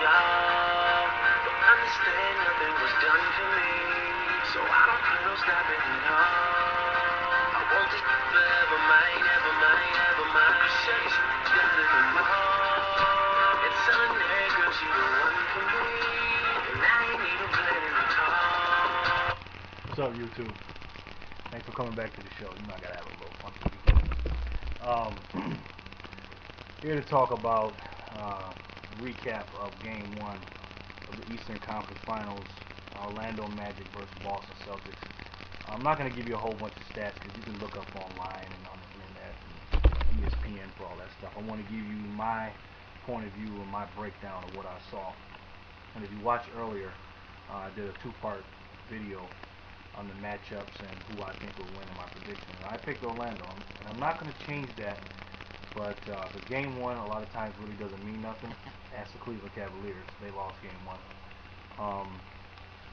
love, but understand nothing was done for me. So I don't plan on stopping, no. I want this forever mine, ever mine, ever mine. Shawty, she got it all. It's telling that girl she the one for me, and I ain't even planning to talk. What's up, YouTube? Thanks for coming back to the show. You know I gotta have a little fun at the beginning. Here to talk about recap of Game 1 of the Eastern Conference Finals, Orlando Magic versus Boston Celtics. I'm not going to give you a whole bunch of stats because you can look up online and on the internet and ESPN for all that stuff. I want to give you my point of view and my breakdown of what I saw. And if you watched earlier, I did a two-part video on the matchups and who I think will win in my prediction. And I picked Orlando, and I'm not going to change that. But the Game 1 a lot of times really doesn't mean nothing. Ask the Cleveland Cavaliers, they lost Game 1.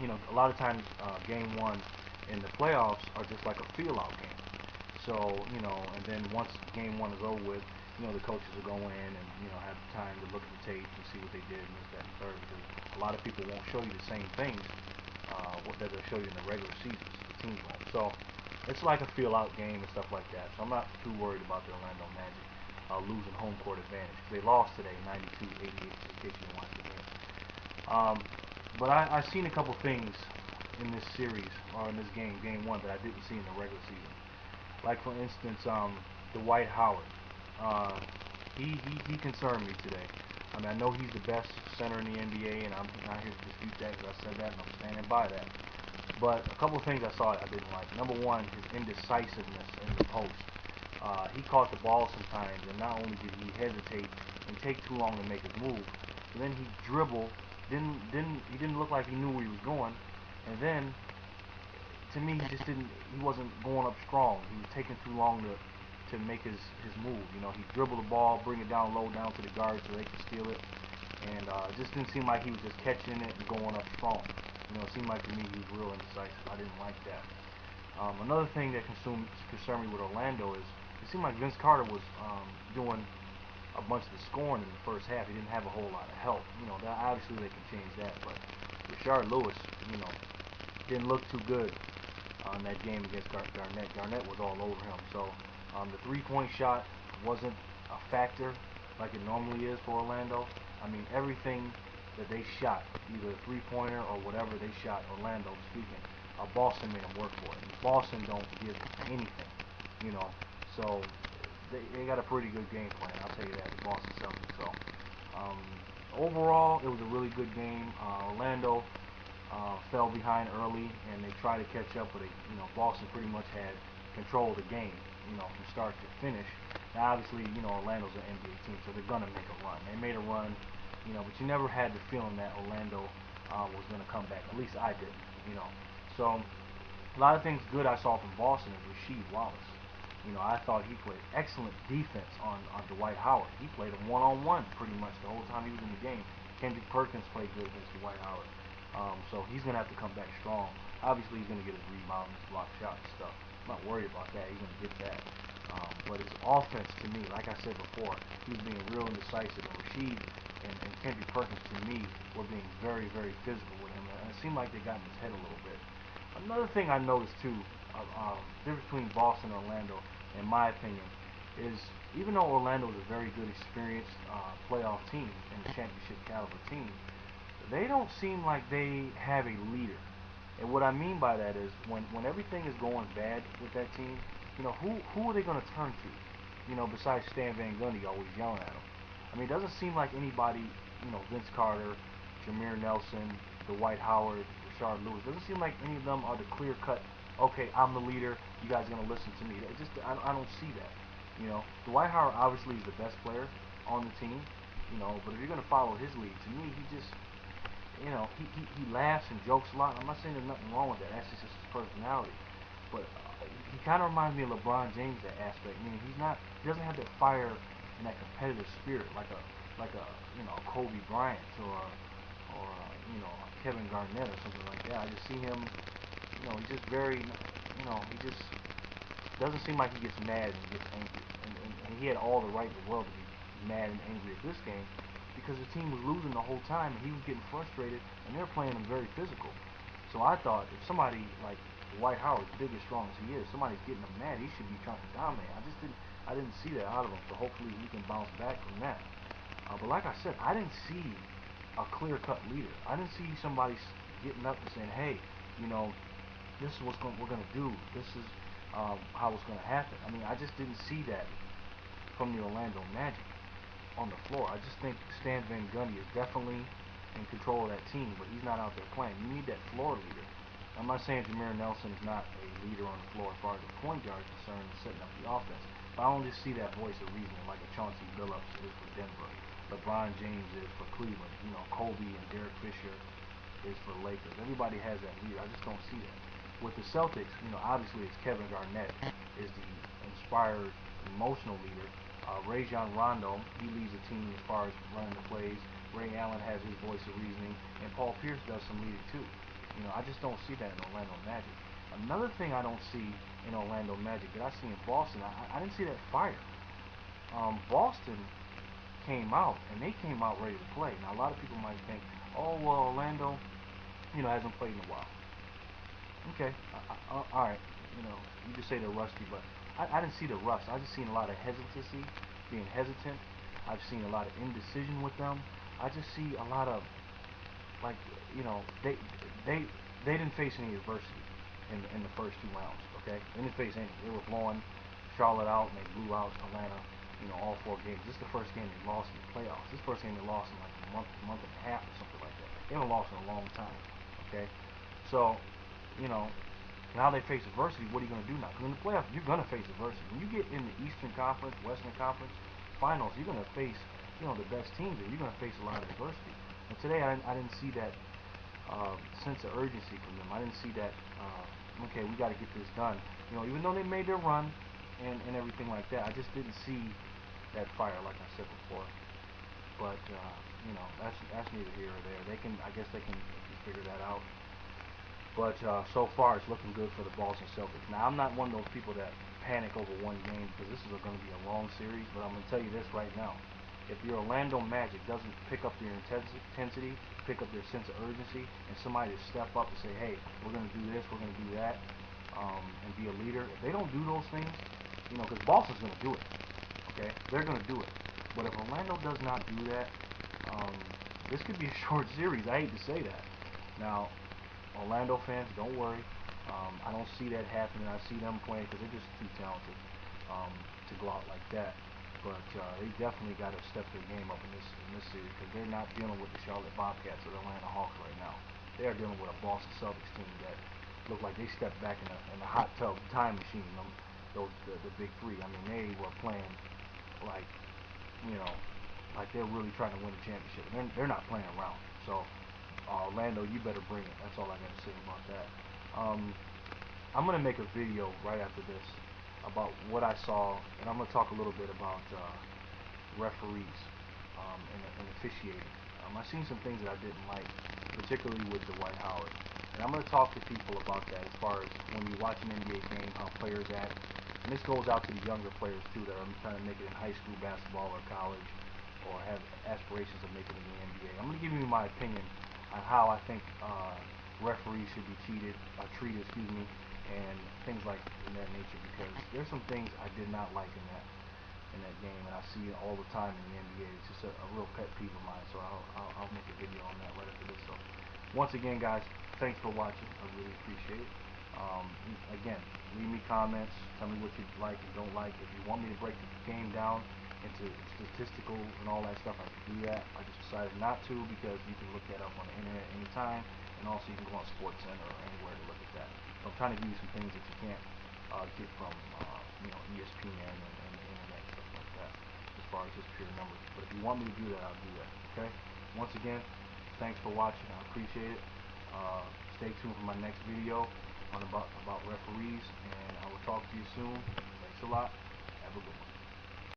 You know, a lot of times Game 1 in the playoffs are just like a feel-out game. So, you know, and then once Game 1 is over with, you know, the coaches will go in and, you know, have time to look at the tape and see what they did and this, that, and third. Because a lot of people won't show you the same things that they'll show you in the regular seasons. The teams won't. So it's like a feel-out game and stuff like that. So I'm not too worried about the Orlando Magic losing home court advantage. They lost today, 92-88, in case you didn't watch the game. But I've seen a couple things in this series, or in this game, Game 1, that I didn't see in the regular season. Like, for instance, Dwight Howard. He concerned me today. I mean, I know he's the best center in the NBA, and I'm not here to dispute that because I said that, and I'm standing by that. But a couple of things I saw I didn't like. Number one, his indecisiveness in the post. He caught the ball sometimes, and not only did he hesitate and take too long to make his move, but then he dribbled. He didn't look like he knew where he was going, and then to me he wasn't going up strong. He was taking too long to make his move. You know, he dribbled the ball, bring it down low down to the guards so they could steal it, and it just didn't seem like he was just catching it and going up strong. You know, it seemed like to me he was real indecisive. I didn't like that. Another thing that concerned me with Orlando is it seemed like Vince Carter was doing a bunch of the scoring in the first half. He didn't have a whole lot of help. You know, that obviously they can change that, but Rashard Lewis, you know, didn't look too good on that game against Garnett. Garnett was all over him. So the three-point shot wasn't a factor like it normally is for Orlando. I mean, everything that they shot, either a three-pointer or whatever they shot, Orlando speaking, Boston made them work for it. Boston don't give anything, you know. So they got a pretty good game plan, I'll tell you that, the Boston Celtics. So overall, it was a really good game. Orlando fell behind early, and they tried to catch up, but Boston pretty much had control of the game, you know, from start to finish. Now, obviously, you know, Orlando's an NBA team, so they're gonna make a run. They made a run, you know, but you never had the feeling that Orlando was gonna come back. At least I didn't, you know. So a lot of things good I saw from Boston is Rasheed Wallace. You know, I thought he played excellent defense on Dwight Howard. He played him one-on-one pretty much the whole time he was in the game. Kendrick Perkins played good against Dwight Howard. So he's going to have to come back strong. Obviously, he's going to get his rebound, his block shot and stuff. I'm not worried about that. He's going to get that. But his offense, to me, like I said before, he was being real indecisive. And Rasheed and Kendrick Perkins, to me, were being very, very physical with him. And it seemed like they got in his head a little bit. Another thing I noticed, too, difference between Boston and Orlando, in my opinion, is even though Orlando is a very good, experienced playoff team and championship caliber team, they don't seem like they have a leader. And what I mean by that is when everything is going bad with that team, you know, who are they going to turn to? You know, besides Stan Van Gundy always yelling at them. I mean, it doesn't seem like anybody, you know, Vince Carter, Jameer Nelson, Dwight Howard, Rashard Lewis, doesn't seem like any of them are the clear-cut, okay, I'm the leader, you guys are going to listen to me. It just, I don't see that. You know, Dwight Howard obviously is the best player on the team, you know, but if you're going to follow his lead, to me, he just, you know, he laughs and jokes a lot. I'm not saying there's nothing wrong with that. That's just his personality. But he kind of reminds me of LeBron James, that aspect. I mean, he doesn't have that fire and that competitive spirit like a you know, Kobe Bryant or you know, Kevin Garnett or something like that. I just see him, you know, he's just very, you know, he just doesn't seem like he gets mad and gets angry. And he had all the right in the world to be mad and angry at this game. because the team was losing the whole time and he was getting frustrated and they're playing him very physical. So I thought if somebody like Dwight Howard, big and strong as he is, somebody's getting him mad, he should be trying to dominate. I didn't see that out of him. So hopefully he can bounce back from that. But like I said, I didn't see a clear-cut leader. I didn't see somebody getting up and saying, hey, you know, this is what we're going to do. This is how it's going to happen. I mean, I just didn't see that from the Orlando Magic on the floor. I just think Stan Van Gundy is definitely in control of that team, but he's not out there playing. You need that floor leader. I'm not saying Jameer Nelson is not a leader on the floor as far as the point guard is concerned and setting up the offense, but I don't just see that voice of reasoning like a Chauncey Billups is for Denver, LeBron James is for Cleveland, you know, Kobe and Derek Fisher is for Lakers. Everybody has that leader. I just don't see that. With the Celtics, you know, obviously it's Kevin Garnett is the inspired, emotional leader. Rajon Rondo, he leads the team as far as running the plays. Ray Allen has his voice of reasoning, and Paul Pierce does some leading too. You know, I just don't see that in Orlando Magic. Another thing I don't see in Orlando Magic that I see in Boston, I didn't see that fire. Boston came out, and they came out ready to play. Now, a lot of people might think, oh, well, Orlando, you know, hasn't played in a while. Okay, all right, you know, you just say they're rusty, but I didn't see the rust. I just seen a lot of hesitancy, being hesitant. I've seen a lot of indecision with them. I just see a lot of, like, you know, they didn't face any adversity in the first two rounds. Okay, they didn't face any. They were blowing Charlotte out, and they blew out Atlanta. You know, all 4 games. This is the first game they lost in the playoffs. This is the first game they lost in like a month and a half or something like that. They haven't lost in a long time. Okay, so, you know, now they face adversity. What are you going to do now? Because in the playoffs, you're going to face adversity. When you get in the Eastern Conference, Western Conference Finals, you're going to face, you know, the best teams, and you're going to face a lot of adversity. And today, I didn't see that sense of urgency from them. I didn't see that. Okay, we got to get this done. You know, even though they made their run and everything like that, I just didn't see that fire, like I said before. But you know, that's neither here or there. I guess they can figure that out. But so far, it's looking good for the Boston Celtics. Now, I'm not one of those people that panic over one game because this is going to be a long series. But I'm going to tell you this right now: if the Orlando Magic doesn't pick up their intensity, pick up their sense of urgency, and somebody to step up and say, "Hey, we're going to do this, we're going to do that," and be a leader. If they don't do those things, you know, because Boston's going to do it. Okay, they're going to do it. But if Orlando does not do that, this could be a short series. I hate to say that. Now, Orlando fans, don't worry. I don't see that happening. I see them playing because they're just too talented to go out like that. But they definitely got to step their game up in this series because they're not dealing with the Charlotte Bobcats or the Atlanta Hawks right now. They are dealing with a Boston Celtics team that look like they stepped back in a hot tub time machine. The big three. I mean, they were playing like, you know, like they're really trying to win a championship. They're not playing around. So Orlando, you better bring it. That's all I got to say about that. I'm going to make a video right after this about what I saw, and I'm going to talk a little bit about referees and officiating. I seen some things that I didn't like, particularly with Dwight Howard. And I'm going to talk to people about that as far as when you watch an NBA game, how players act. And this goes out to the younger players, too, that are trying to make it in high school basketball or college or have aspirations of making it in the NBA. I'm going to give you my opinion on how I think referees should be treated, and things like in that nature, because there's some things I did not like in that game, and I see it all the time in the NBA. It's just a real pet peeve of mine, so I'll make a video on that right after this. So once again, guys, thanks for watching. I really appreciate it. Again, leave me comments, tell me what you like and don't like. If you want me to break the game down into statistical and all that stuff, I can do that. I just decided not to because you can look that up on the internet anytime, and also you can go on SportsCenter or anywhere to look at that. So I'm trying to give you some things that you can't get from you know, ESPN and the internet and stuff like that, as far as just pure numbers. But if you want me to do that, I'll do that. Okay? Once again, thanks for watching. I appreciate it. Stay tuned for my next video on about referees, and I will talk to you soon. Thanks a lot. Have a good one.